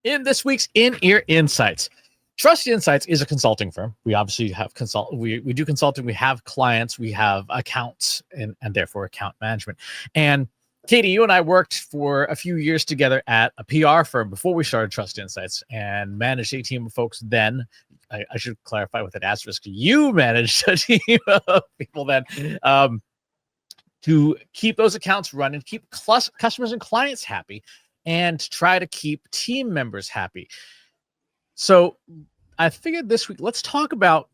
In this week's In-Ear Insights. Trusted Insights is a consulting firm. We obviously have we do consulting, we have clients, we have accounts, and therefore account management. And Katie, you and I worked for a few years together at a PR firm before we started Trusted Insights and managed a team of folks then. I should clarify with an asterisk. You managed a team of people then to keep those accounts running, keep customers and clients happy, and try to keep team members happy. So I figured this week, let's talk about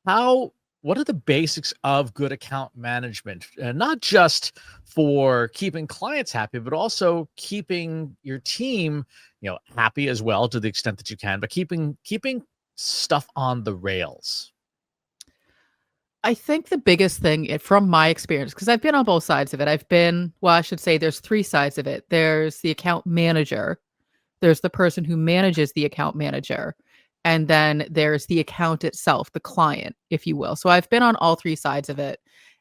what are the basics of good account management, not just for keeping clients happy, but also keeping your team, happy as well to the extent that you can, but keeping stuff on the rails. I think the biggest thing from my experience, because I've been on both sides of it, I should say there's three sides of it. There's the account manager, there's the person who manages the account manager, and then there's the account itself, the client, if you will. So I've been on all three sides of it.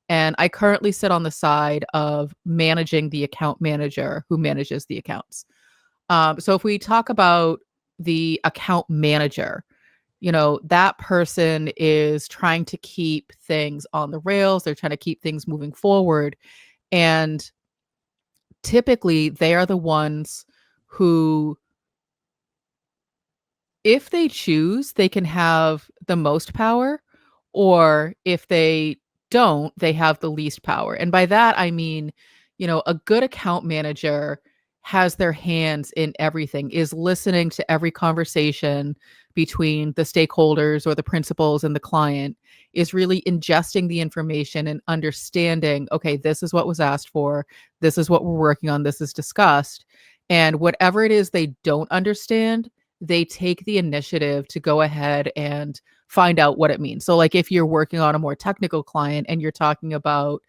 And I currently sit on the side of managing the account manager who manages the accounts. So if we talk about the account manager, that person is trying to keep things on the rails. They're trying to keep things moving forward. And typically they are the ones who, if they choose, they can have the most power, or if they don't, they have the least power. And by that, I mean, a good account manager has their hands in everything, is listening to every conversation between the stakeholders or the principals and the client, is really ingesting the information and understanding, okay, this is what was asked for, this is what we're working on, this is discussed. And whatever it is they don't understand, they take the initiative to go ahead and find out what it means. So like if you're working on a more technical client and you're talking about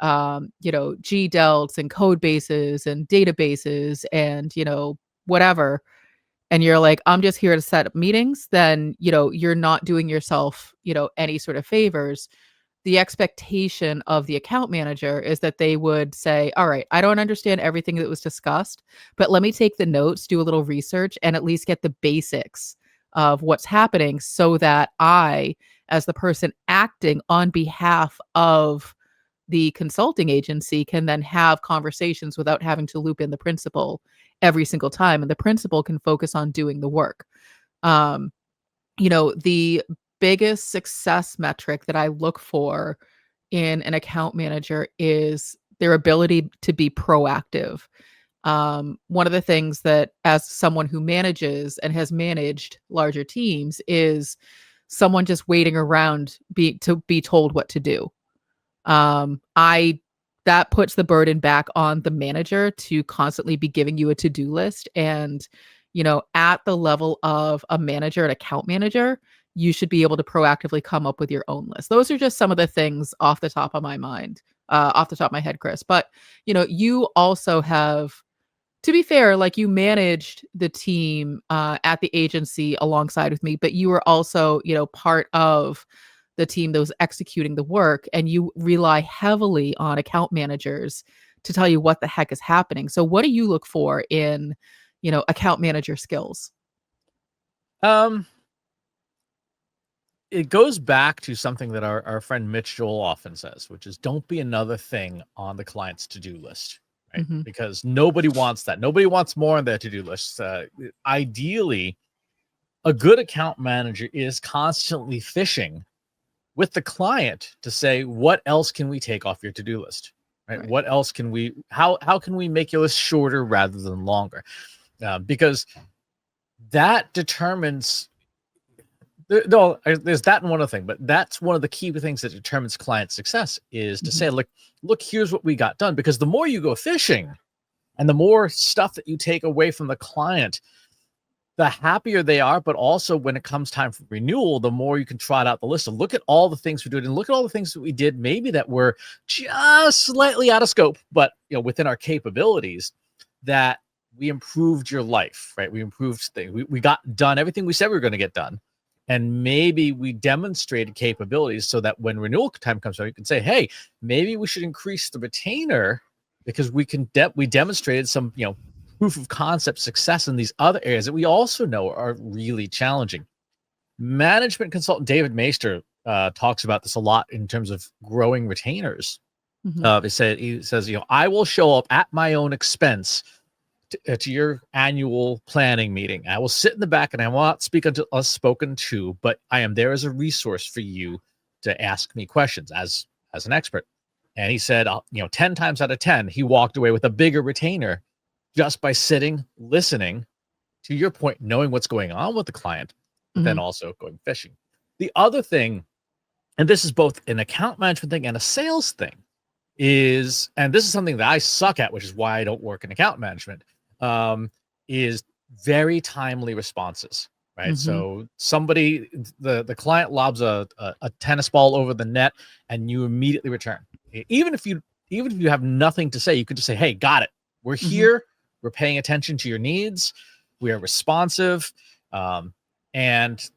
GDELTs and code bases and databases and, whatever, and you're like, I'm just here to set up meetings, then, you're not doing yourself, any sort of favors. The expectation of the account manager is that they would say, all right, I don't understand everything that was discussed, but let me take the notes, do a little research, and at least get the basics of what's happening so that I, as the person acting on behalf of the consulting agency, can then have conversations without having to loop in the principal every single time. And the principal can focus on doing the work. The biggest success metric that I look for in an account manager is their ability to be proactive. One of the things that, as someone who manages and has managed larger teams, is someone just waiting around to be told what to do. That puts the burden back on the manager to constantly be giving you a to-do list. And, at the level of a manager, an account manager, you should be able to proactively come up with your own list. Those are just some of the things off the top of my mind, off the top of my head, Chris. But, you also have, to be fair, like you managed the team at the agency alongside with me, but you were also, part of the team that was executing the work, and you rely heavily on account managers to tell you what the heck is happening. So what do you look for in, account manager skills? It goes back to something that our friend Mitch Joel often says, which is don't be another thing on the client's to-do list, right? Mm-hmm. Because nobody wants that. Nobody wants more on their to-do list. Ideally, a good account manager is constantly fishing with the client to say, what else can we take off your to-do list, right? What else can we, how can we make your list shorter rather than longer? Because that determines, there's that and one other thing, but that's one of the key things that determines client success is to say, look, here's what we got done. Because the more you go fishing and the more stuff that you take away from the client, the happier they are, but also when it comes time for renewal, the more you can trot out the list and look at all the things we did and look at all the things that we did, maybe that were just slightly out of scope, but within our capabilities, that we improved your life, right? We improved things. We got done everything we said we were going to get done. And maybe we demonstrated capabilities so that when renewal time comes around, you can say, hey, maybe we should increase the retainer because we demonstrated some, proof of concept success in these other areas that we also know are really challenging. Management consultant David Maister talks about this a lot in terms of growing retainers. Mhm. He says, I will show up at my own expense to your annual planning meeting. I will sit in the back and I will not speak until spoken to, but I am there as a resource for you to ask me questions as an expert. And he said, 10 times out of 10, he walked away with a bigger retainer just by sitting, listening, to your point, knowing what's going on with the client, but then Mhm. also going fishing. The other thing, and this is both an account management thing and a sales thing, and this is something that I suck at, which is why I don't work in account management, is very timely responses, right? Mhm. So the client lobs a tennis ball over the net and you immediately return. Even if you have nothing to say, you could just say, hey, got it. We're Mhm. here. We're paying attention to your needs. We are responsive. And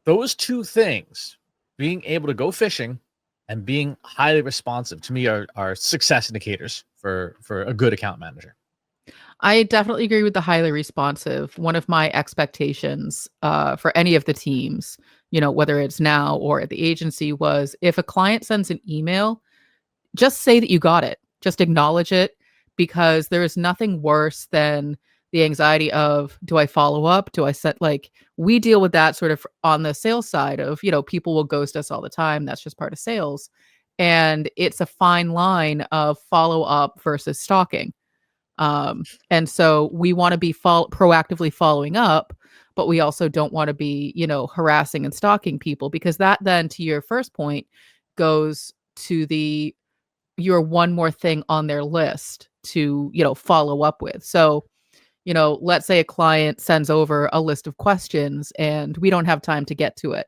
those two things, being able to go fishing and being highly responsive, to me are success indicators for a good account manager. I definitely agree with the highly responsive. One of my expectations for any of the teams, whether it's now or at the agency, was if a client sends an email, just say that you got it. Just acknowledge it, because there is nothing worse than the anxiety of, do I follow up? Do I set, like, we deal with that sort of on the sales side of, people will ghost us all the time. That's just part of sales. And it's a fine line of follow up versus stalking. And so we want to be proactively following up, but we also don't want to be, harassing and stalking people, because that then, to your first point, goes to you're one more thing on their list to, follow up with. So, let's say a client sends over a list of questions and we don't have time to get to it.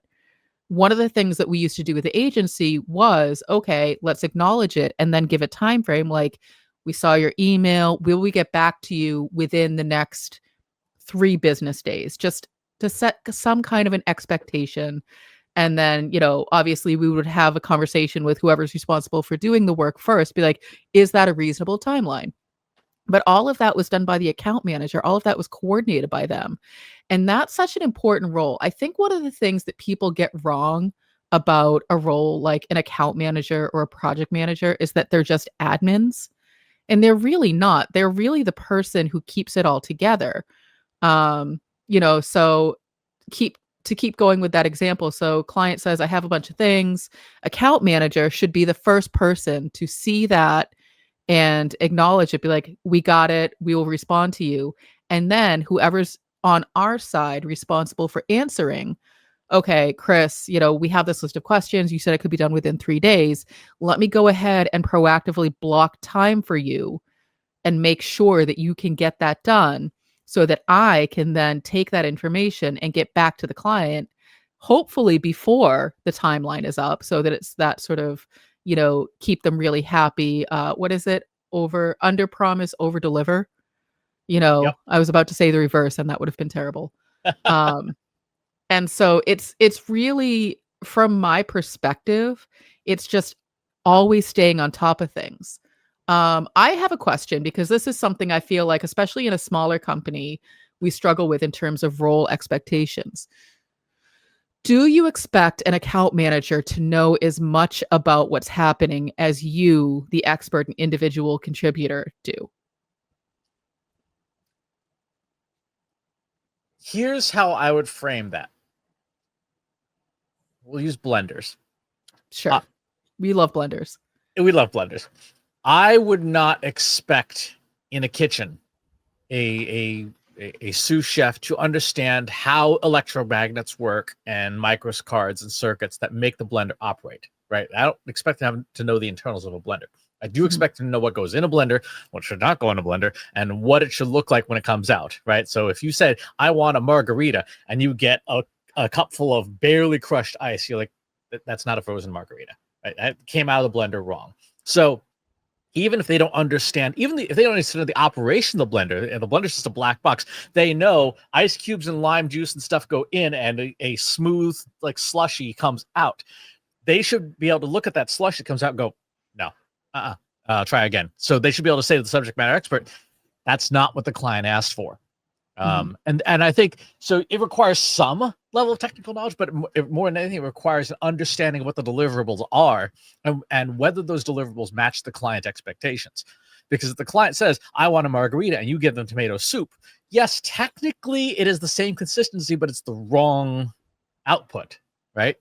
One of the things that we used to do with the agency was, okay, let's acknowledge it and then give a time frame, like, we saw your email, will we get back to you within the next 3 business days, just to set some kind of an expectation. And then, obviously we would have a conversation with whoever's responsible for doing the work first, be like, is that a reasonable timeline? But all of that was done by the account manager. All of that was coordinated by them. And that's such an important role. I think one of the things that people get wrong about a role like an account manager or a project manager is that they're just admins. And they're really not. They're really the person who keeps it all together. So keep going with that example. So client says, I have a bunch of things. Account manager should be the first person to see that and acknowledge it, be like, we got it, we will respond to you. And then whoever's on our side responsible for answering, okay, Chris, we have this list of questions. You said it could be done within 3 days. Let me go ahead and proactively block time for you and make sure that you can get that done, so that I can then take that information and get back to the client, hopefully before the timeline is up, so that it's that sort of, keep them really happy. What is it? Under promise, over deliver. Yep. I was about to say the reverse and that would have been terrible. Um, and so it's really, from my perspective, it's just always staying on top of things. I have a question, because this is something I feel like, especially in a smaller company, we struggle with in terms of role expectations. Do you expect an account manager to know as much about what's happening as you, the expert and individual contributor, do? Here's how I would frame that. We'll use blenders. Uh, Sure. We love blenders. we love blenders. I would not expect in a kitchen a sous chef to understand how electromagnets work and microcards and circuits that make the blender operate, right? I don't expect them to know the internals of a blender. I do Mhm. expect them to know what goes in a blender, what should not go in a blender, and what it should look like when it comes out, right? So if you said, I want a margarita, and you get a cup full of barely crushed ice, you're like, that's not a frozen margarita, right? That came out of the blender wrong. So even if they don't understand, if they don't understand the operation of the blender, and the blender's just a black box, they know ice cubes and lime juice and stuff go in, and a smooth, like, slushy comes out. They should be able to look at that slush that comes out and go, no, try again. So they should be able to say to the subject matter expert, That's not what the client asked for. Mhm. And I think so. It requires some level of technical knowledge, but more than anything, it requires an understanding of what the deliverables are and whether those deliverables match the client expectations. Because if the client says, "I want a margarita," and you give them tomato soup, yes, technically it is the same consistency, but it's the wrong output, right?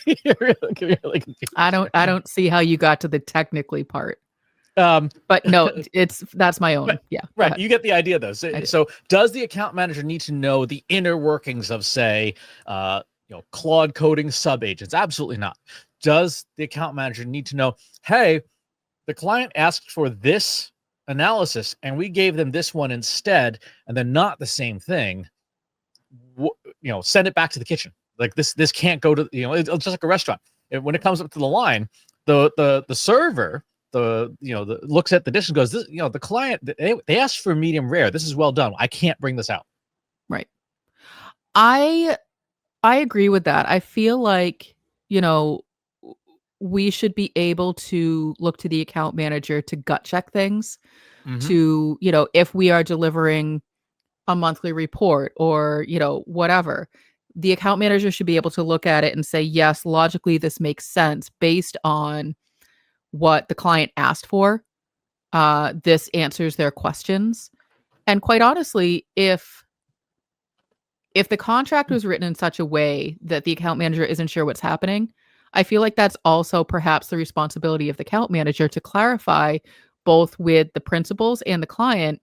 Really confused. I don't see how you got to the technically part. Um, But no, that's my own. but Yeah, go right, ahead. you get the idea though. I So, do. so does the account manager need to know the inner workings of, say, Claude coding subagents? Absolutely not. Does the account manager need to know, hey, the client asked for this analysis and we gave them this one instead, and then not the same thing? Send it back to the kitchen. Like this can't go to, it's just like a restaurant. When it comes up to the line, the server, looks at the dish and goes, this, the client, they asked for medium rare. This is well done. I can't bring this out. Right. I I agree with that. I feel like, you know, we should be able to look to the account manager to gut check things, Mm-hmm. to, if we are delivering a monthly report or, whatever, the account manager should be able to look at it and say, yes, logically, this makes sense based on what the client asked for. This answers their questions. And quite honestly, if the contract was written in such a way that the account manager isn't sure what's happening, I feel like that's also perhaps the responsibility of the account manager to clarify both with the principals and the client.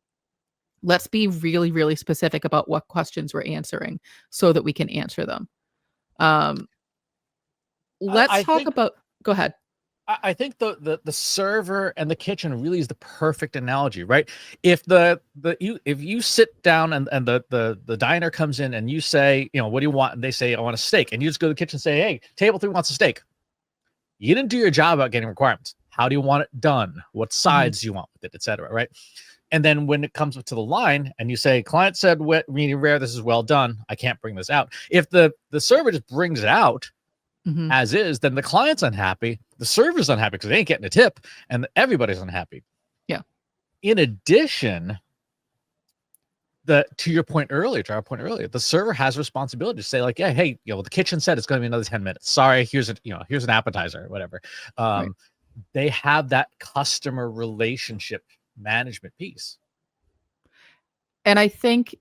Let's be really, really specific about what questions we're answering so that we can answer them. Um, let's I talk think about, go ahead. I think the server and the kitchen really is the perfect analogy, right? If if you sit down and the diner comes in and you say, what do you want? And they say, I want a steak. And you just go to the kitchen and say, hey, table 3 wants a steak. You didn't do your job about getting requirements. How do you want it done? What Mhm. sides do you want with it, et cetera, right? And then when it comes up to the line and you say, client said wet, medium rare, this is well done, I can't bring this out. If the server just brings it out Mhm. as is, then the client's unhappy, the server's unhappy because they ain't getting a tip, and everybody's unhappy. Yeah. In addition, to our point earlier, the server has responsibility to say, like, yeah, hey, the kitchen said it's going to be another 10 minutes. Sorry, here's an appetizer or whatever. Right. They have that customer relationship management piece. And I think,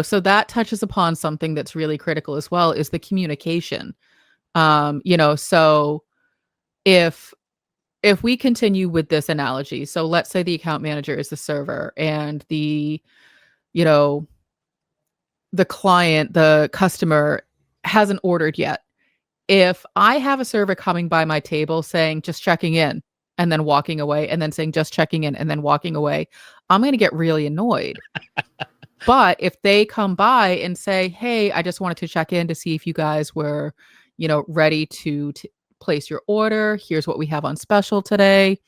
so that touches upon something that's really critical as well is the communication. So if we continue with this analogy, so let's say the account manager is the server and you know, the client, the customer hasn't ordered yet. If I have a server coming by my table saying just checking in and then walking away and then saying just checking in and then walking away, I'm going to get really annoyed. But if they come by and say, "Hey, I just wanted to check in to see if you guys were, ready to place your order. Here's what we have on special today.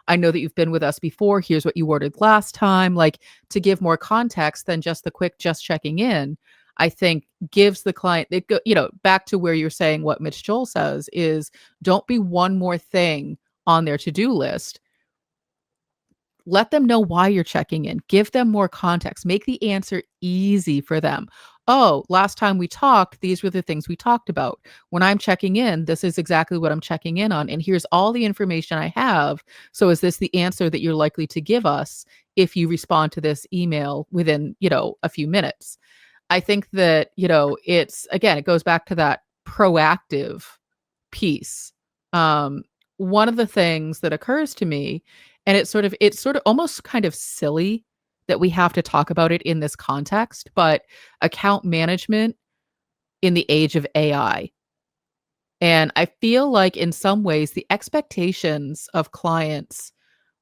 I know that you've been with us before. Here's what you ordered last time." Like, to give more context than just the quick just checking in, I think gives the client back to where you're saying what Mitch Joel says is don't be one more thing on their to-do list. Let them know why you're checking in. Give them more context. Make the answer easy for them. Oh, last time we talked, these were the things we talked about. When I'm checking in, this is exactly what I'm checking in on. And here's all the information I have. So is this the answer that you're likely to give us if you respond to this email within, a few minutes? I think that, it goes back to that proactive piece. One of the things that occurs to me, and it's sort of almost kind of silly that we have to talk about it in this context, but account management in the age of AI. And I feel like in some ways the expectations of clients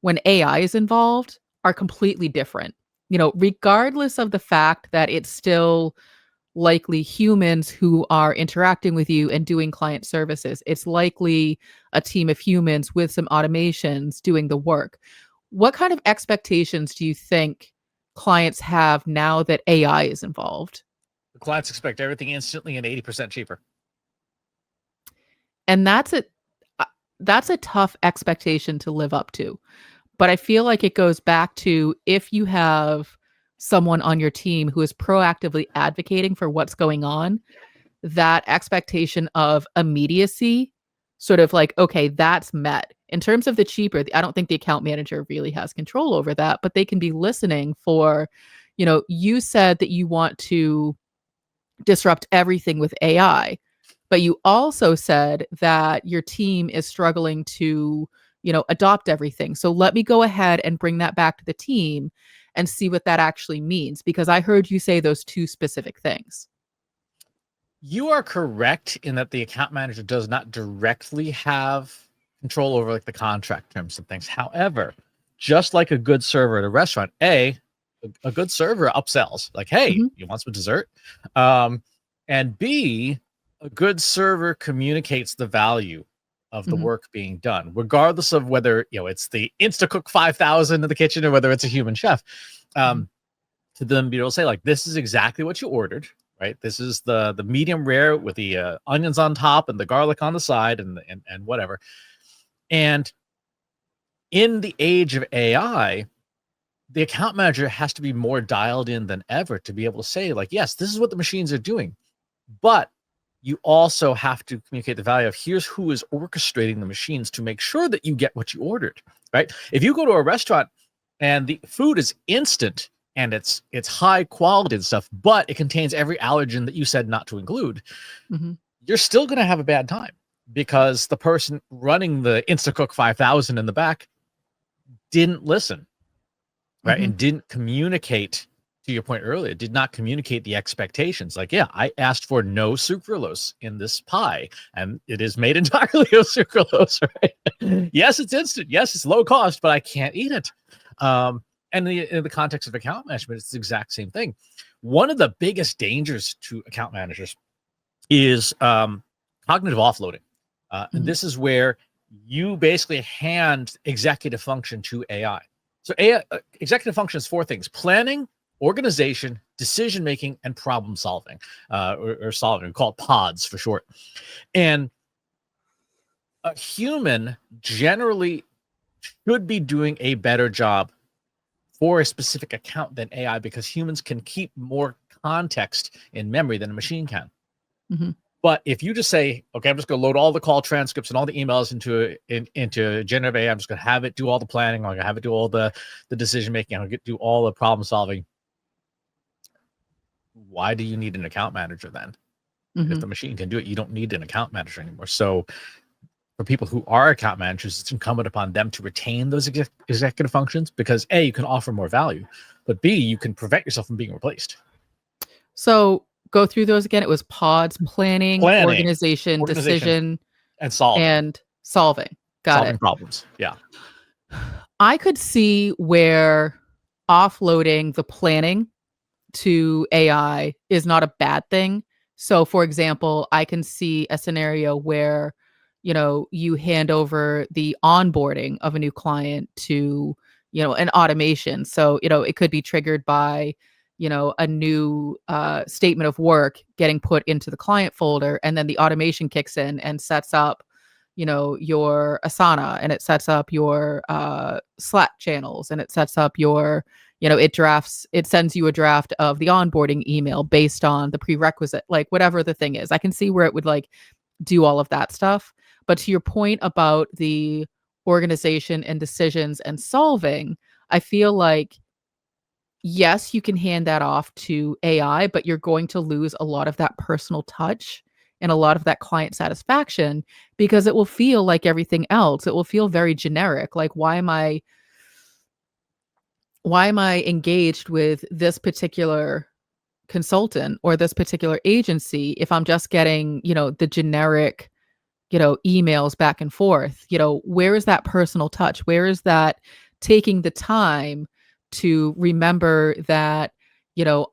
when AI is involved are completely different. Regardless of the fact that it's still likely humans who are interacting with you and doing client services. It's likely a team of humans with some automations doing the work. What kind of expectations do you think clients have now that AI is involved? The clients expect everything instantly and 80% cheaper. And uh, that's a tough expectation to live up to. But I feel like it goes back to if you have someone on your team who is proactively advocating for what's going on, that expectation of immediacy sort of like, okay, that's met. In terms of the cheaper, I don't think the account manager really has control over that, but they can be listening for, you said that you want to disrupt everything with AI, but you also said that your team is struggling to, adopt everything. So let me go ahead and bring that back to the team and see what that actually means, because I heard you say those two specific things. You are correct in that the account manager does not directly have control over like the contract terms and things. However, just like a good server at a restaurant, a good server upsells, like, hey, Mhm. you want some dessert? And B, a good server communicates the value of the Mhm. work being done, regardless of whether it's the Instacook 5000 in the kitchen or whether it's a human chef. Mhm. To them be able to say, like, this is exactly what you ordered, right? This is the medium rare with the onions on top and the garlic on the side and whatever. And in the age of AI, the account manager has to be more dialed in than ever to be able to say, like, yes, this is what the machines are doing, but you also have to communicate the value of here's who is orchestrating the machines to make sure that you get what you ordered, right? If you go to a restaurant and the food is instant and it's high quality and stuff, but it contains every allergen that you said not to include, Mhm. you're still going to have a bad time because the person running the Instacook 5000 in the back didn't listen, right? Mhm. And didn't communicate, to your point earlier, did not communicate the expectations. Like, yeah, I asked for no sucralose in this pie, and it is made entirely of sucralose, right? Yes, it's instant. Yes, it's low cost, but I can't eat it. And in the context of account management, it's the exact same thing. One of the biggest dangers to account managers is cognitive offloading. And Mhm. this is where you basically hand executive function to AI. So AI, executive function is four things: planning, organization, decision making, and problem solving, or solving. We call it pods for short. And a human generally should be doing a better job for a specific account than AI because humans can keep more context in memory than a machine can. Mhm. But if you just say, okay, I'm just going to load all the call transcripts and all the emails into generative AI, I'm just going to have it do all the planning, I'm going to have it do all the decision making, I'm going to do all the problem solving. Why do you need an account manager then? If Mhm. the machine can do it, you don't need an account manager anymore. So for people who are account managers, it's incumbent upon them to retain those executive functions because A, you can offer more value, but B, you can prevent yourself from being replaced. So go through those again. It was pods, planning, Planning, organization, organization, decision, and solving. and solving. Got it. Solving problems. Yeah. I could see where offloading the planning to AI is not a bad thing. So, for example, I can see a scenario where, you hand over the onboarding of a new client to, an automation. So, it could be triggered by, a new statement of work getting put into the client folder, and then the automation kicks in and sets up, your Asana, and it sets up your Slack channels, and it sets up your, it sends you a draft of the onboarding email based on the prerequisite, like whatever the thing is. I can see where it would like do all of that stuff. But to your point about the organization and decisions and solving, I feel like, yes, you can hand that off to AI, but you're going to lose a lot of that personal touch and a lot of that client satisfaction because it will feel like everything else. It will feel very generic. Like, why am I engaged with this particular consultant or this particular agency if I'm just getting, the generic, emails back and forth? Where is that personal touch? Where is that taking the time to remember that,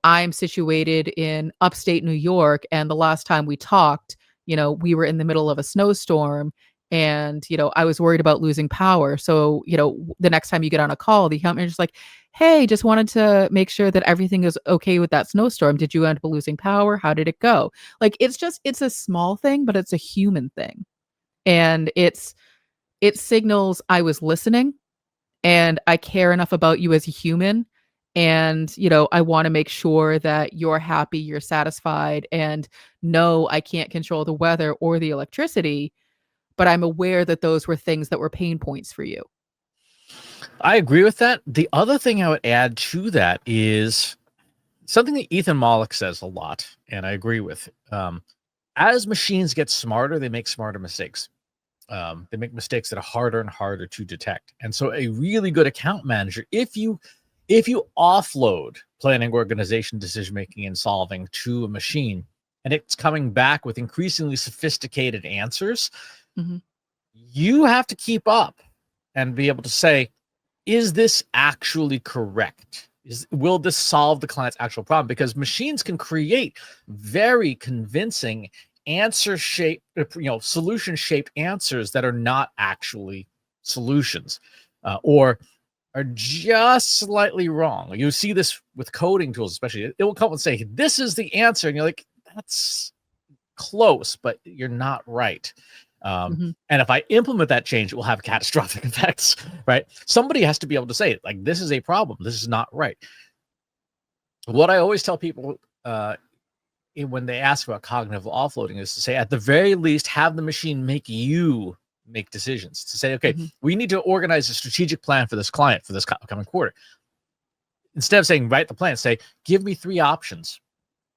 I'm situated in upstate New York, and the last time we talked, we were in the middle of a snowstorm, and, I was worried about losing power. So, the next time you get on a call, the account manager's like, hey, just wanted to make sure that everything is okay with that snowstorm. Did you end up losing power? How did it go? Like, it's a small thing, but it's a human thing. And it signals I was listening, and I care enough about you as a human. And, I want to make sure that you're happy, you're satisfied, and no, I can't control the weather or the electricity, but I'm aware that those were things that were pain points for you. I agree with that. The other thing I would add to that is something that Ethan Mollick says a lot, and I agree with. As machines get smarter, they make smarter mistakes. They make mistakes that are harder and harder to detect. And so a really good account manager, if you offload planning, organization, decision making, and solving to a machine, and it's coming back with increasingly sophisticated answers, Mhm. you have to keep up and be able to say, is this actually correct? Will this solve the client's actual problem? Because machines can create very convincing answer shaped, solution shaped answers that are not actually solutions, or are just slightly wrong. You see this with coding tools, especially. It will come and say, "This is the answer," and you're like, "That's close, but you're not right." Mhm. And if I implement that change, it will have catastrophic effects, right? Somebody has to be able to say, like, this is a problem. This is not right. What I always tell people when they ask about cognitive offloading is to say, at the very least, have the machine make you make decisions. To say, okay, Mhm. we need to organize a strategic plan for this client for this upcoming quarter. Instead of saying, write the plan, say, give me 3 options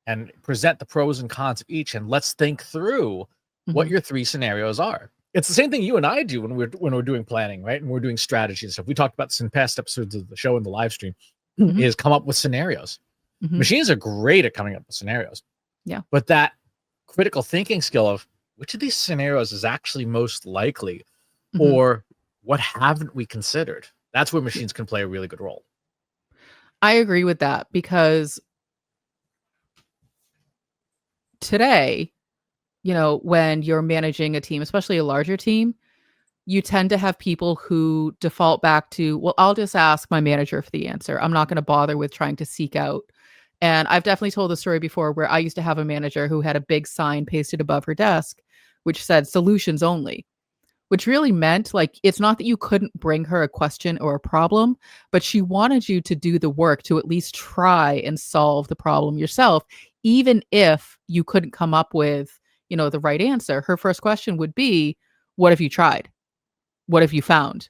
and present the pros and cons of each, and let's think through what Mhm. your 3 scenarios are. It's the same thing you and I do when we're doing planning, right? And we're doing strategy and stuff. We talked about this in past episodes of the show and the live stream. Mhm. Is come up with scenarios. Mhm. Machines are great at coming up with scenarios, Yeah. but that critical thinking skill of which of these scenarios is actually most likely, Mhm. or what haven't we considered? That's where machines can play a really good role. I agree with that because today, when you're managing a team, especially a larger team, you tend to have people who default back to, well, I'll just ask my manager for the answer. I'm not going to bother with trying to seek out. And I've definitely told the story before where I used to have a manager who had a big sign pasted above her desk, which said solutions only, which really meant like it's not that you couldn't bring her a question or a problem, but she wanted you to do the work to at least try and solve the problem yourself, even if you couldn't come up with, the right answer. Her first question would be, what have you tried? What have you found?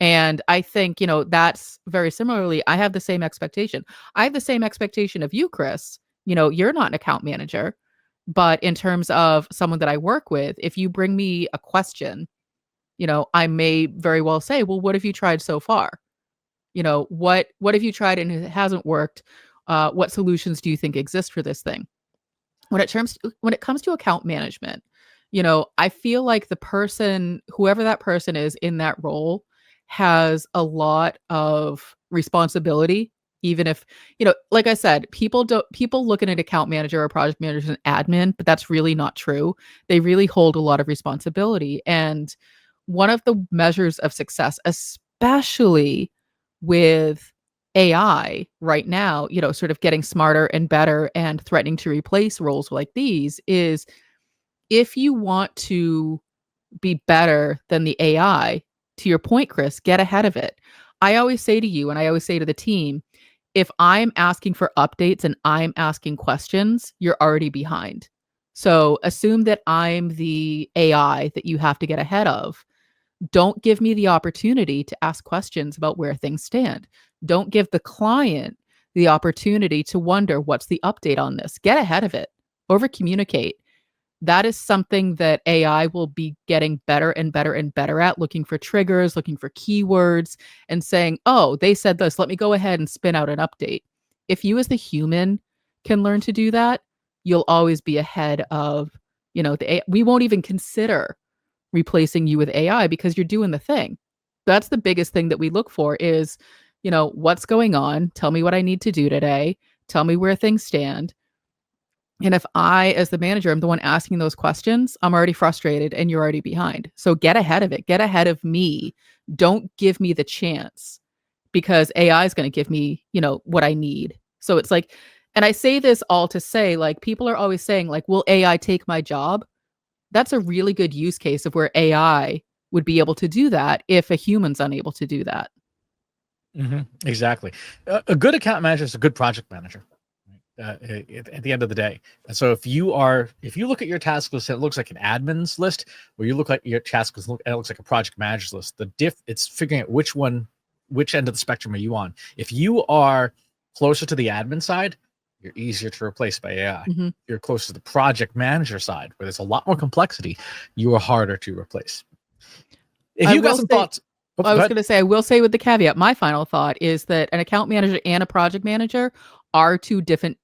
And I think, that's very similarly, I have the same expectation. I have the same expectation of you, Chris. You're not an account manager, but in terms of someone that I work with, if you bring me a question, I may very well say, well, what have you tried so far? What have you tried and it hasn't worked? What solutions do you think exist for this thing? When it comes to account management, I feel like the person, whoever that person is in that role, has a lot of responsibility. Even if, like I said, people look at an account manager or project manager as an admin, but that's really not true. They really hold a lot of responsibility. And one of the measures of success, especially with AI right now, sort of getting smarter and better and threatening to replace roles like these, is if you want to be better than the AI, to your point, Chris, get ahead of it. I always say to you, and I always say to the team, if I'm asking for updates and I'm asking questions, you're already behind. So assume that I'm the AI that you have to get ahead of. Don't give me the opportunity to ask questions about where things stand. Don't give the client the opportunity to wonder what's the update on this. Get ahead of it. Over communicate. That is something that AI will be getting better and better and better at, looking for triggers, looking for keywords, and saying, oh, they said this. Let me go ahead and spin out an update. If you as the human can learn to do that, you'll always be ahead of, we won't even consider replacing you with AI because you're doing the thing. That's the biggest thing that we look for is, what's going on? Tell me what I need to do today. Tell me where things stand. And if I, as the manager, am the one asking those questions, I'm already frustrated and you're already behind. So get ahead of it. Get ahead of me. Don't give me the chance because AI is going to give me, what I need. So it's like, and I say this all to say, like, people are always saying, like, will AI take my job? That's a really good use case of where AI would be able to do that if a human's unable to do that. Exactly. A good account manager is a good project manager. At the end of the day. And so if you look at your task list, and it looks like an admin's list, or you look like your task list, and it looks like a project manager's list. It's figuring out which end of the spectrum are you on. If you are closer to the admin side, you're easier to replace by AI. If you're closer to the project manager side, where there's a lot more complexity, you are harder to replace. If you got some thoughts. I was going to say, I will say with the caveat, my final thought is that an account manager and a project manager are two different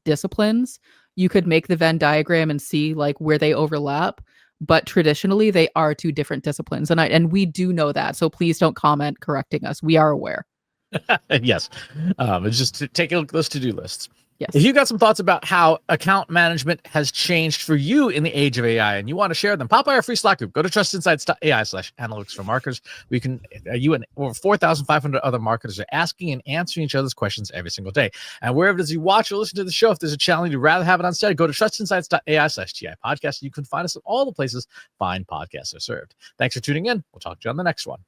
disciplines. You could make the Venn diagram and see like where they overlap, but traditionally they are two different disciplines. And we do know that. So please don't comment correcting us. We are aware. Yes. It's just to take a look at those to-do lists. Yes. If you got some thoughts about how account management has changed for you in the age of AI and you want to share them, pop by our free Slack group. Go to trustinsights.ai/analytics for marketers. We can, you and over 4,500 other marketers are asking and answering each other's questions every single day. And wherever it is you watch or listen to the show, if there's a channel you'd rather have it on steady, go to trustinsights.ai/GI podcast. You can find us at all the places fine podcasts are served. Thanks for tuning in. We'll talk to you on the next one.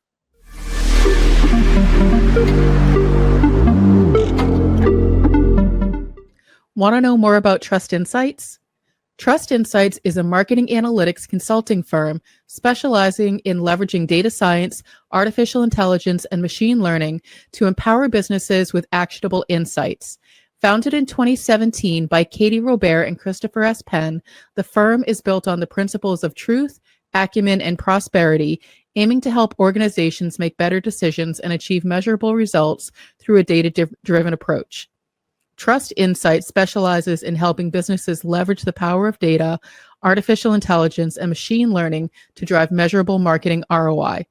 Want to know more about Trust Insights? Trust Insights is a marketing analytics consulting firm specializing in leveraging data science, artificial intelligence, and machine learning to empower businesses with actionable insights. Founded in 2017 by Katie Robert and Christopher S. Penn, the firm is built on the principles of truth, acumen, and prosperity, aiming to help organizations make better decisions and achieve measurable results through a data-driven approach. Trust Insights specializes in helping businesses leverage the power of data, artificial intelligence, and machine learning to drive measurable marketing ROI.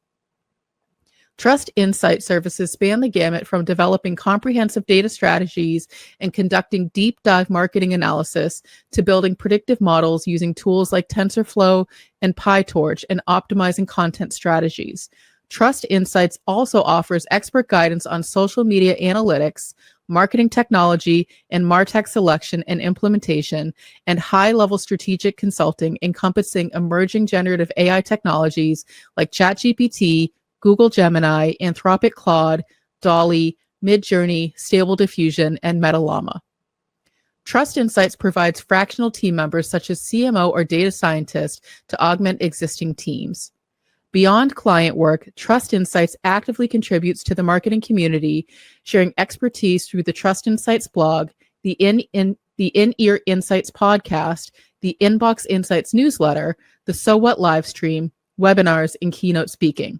Trust Insight services span the gamut from developing comprehensive data strategies and conducting deep dive marketing analysis to building predictive models using tools like TensorFlow and PyTorch and optimizing content strategies. Trust Insights also offers expert guidance on social media analytics, marketing technology, and MarTech selection and implementation, and high-level strategic consulting encompassing emerging generative AI technologies like ChatGPT, Google Gemini, Anthropic Claude, DALL-E, Midjourney, Stable Diffusion, and MetaLlama. Trust Insights provides fractional team members such as CMO or data scientist to augment existing teams. Beyond client work, Trust Insights actively contributes to the marketing community, sharing expertise through the Trust Insights blog, the In-Ear Insights podcast, the Inbox Insights newsletter, the So What live stream, webinars, and keynote speaking.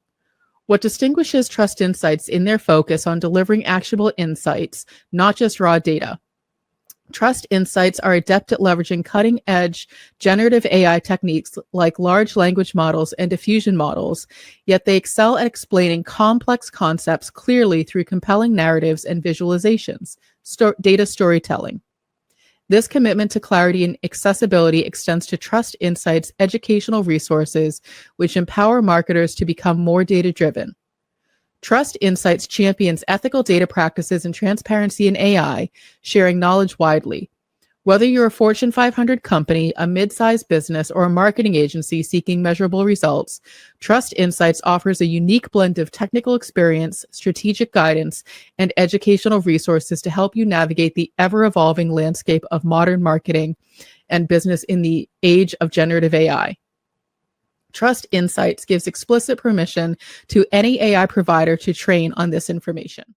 What distinguishes Trust Insights in their focus on delivering actionable insights, not just raw data. Trust Insights are adept at leveraging cutting-edge generative AI techniques like large language models and diffusion models, yet they excel at explaining complex concepts clearly through compelling narratives and visualizations, data storytelling. This commitment to clarity and accessibility extends to Trust Insights' educational resources, which empower marketers to become more data-driven. Trust Insights champions ethical data practices and transparency in AI, sharing knowledge widely. Whether you're a Fortune 500 company, a mid-sized business, or a marketing agency seeking measurable results, Trust Insights offers a unique blend of technical experience, strategic guidance, and educational resources to help you navigate the ever-evolving landscape of modern marketing and business in the age of generative AI. Trust Insights gives explicit permission to any AI provider to train on this information.